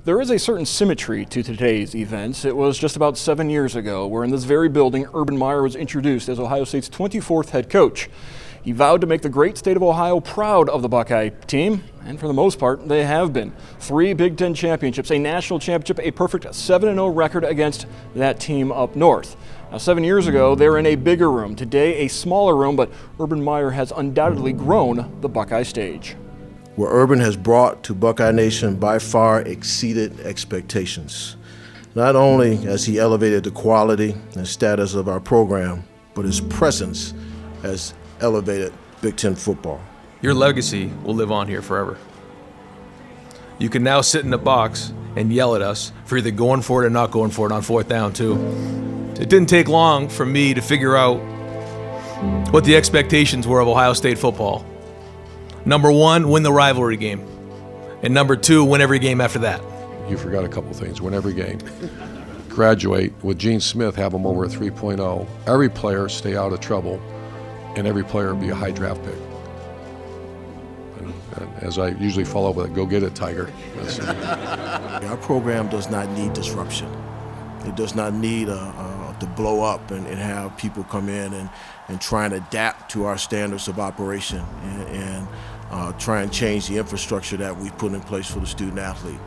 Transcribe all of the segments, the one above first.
There is a certain symmetry to today's events. It was just about 7 years ago where in this very building, Urban Meyer was introduced as Ohio State's 24th head coach. He vowed to make the great state of Ohio proud of the Buckeye team, and for the most part, they have been. 3 Big Ten championships, a national championship, a perfect 7-0 record against that team up north. Now, 7 years ago, they were in a bigger room. Today, a smaller room, but Urban Meyer has undoubtedly grown the Buckeye stage. What Urban has brought to Buckeye Nation by far exceeded expectations. Not only has he elevated the quality and status of our program, but his presence has elevated Big Ten football. Your legacy will live on here forever. You can now sit in the box and yell at us for either going for it or not going for it on 4th down too. It didn't take long for me to figure out what the expectations were of Ohio State football. Number 1, win the rivalry game. And number 2, win every game after that. You forgot a couple things. Win every game. Graduate with Gene Smith, have them over a 3.0. Every player stay out of trouble, and every player be a high draft pick. And as I usually follow up with it, go get it, Tiger. Our program does not need disruption. It does not need to blow up and have people come in and try and adapt to our standards of operation and try and change the infrastructure that we've put in place for the student athlete.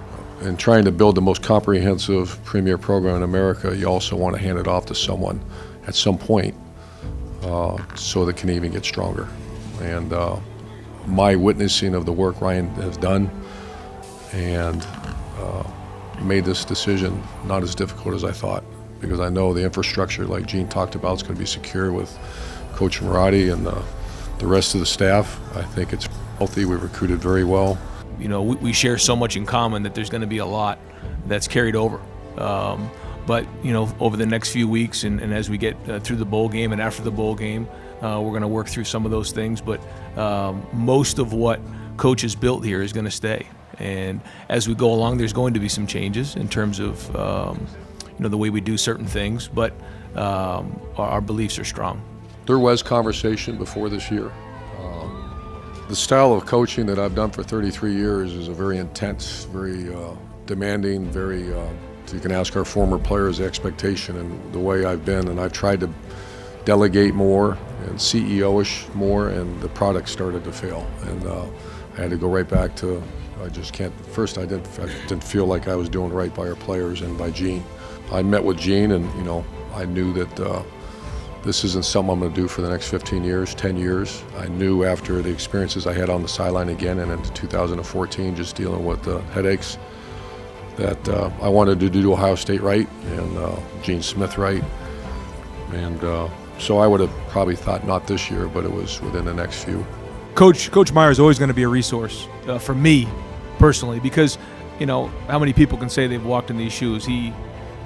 And trying to build the most comprehensive premier program in America, you also want to hand it off to someone at some point so that it can even get stronger. And my witnessing of the work Ryan has done and made this decision not as difficult as I thought, because I know the infrastructure, like Gene talked about, is going to be secure with Coach Marotti and the rest of the staff. I think it's healthy. We've recruited very well. You know, we share so much in common that there's going to be a lot that's carried over. But, you know, over the next few weeks and as we get through the bowl game and after the bowl game, we're going to work through some of those things. But most of what Coach has built here is going to stay. And as we go along, there's going to be some changes in terms of, you know, the way we do certain things. But our beliefs are strong. There was conversation before this year. The style of coaching that I've done for 33 years is a very intense, very demanding, very, you can ask our former players the expectation and the way I've been, and I've tried to delegate more and CEO-ish more, and the product started to fail. And I had to go right back to, I just can't, first I didn't feel like I was doing right by our players and by Gene. I met with Gene and, you know, I knew that this isn't something I'm going to do for the next 15 years, 10 years. I knew after the experiences I had on the sideline again and into 2014, just dealing with the headaches, that I wanted to do Ohio State right and Gene Smith right. And so I would have probably thought not this year, but it was within the next few. Coach Meyer is always going to be a resource for me personally, because, you know, how many people can say they've walked in these shoes?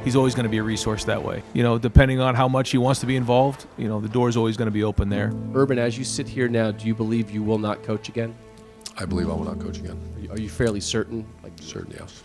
He's always going to be a resource that way. You know, depending on how much he wants to be involved, you know, the door's always going to be open there. Urban, as you sit here now, do you believe you will not coach again? I believe I will not coach again. Are you fairly certain? Certain, yes.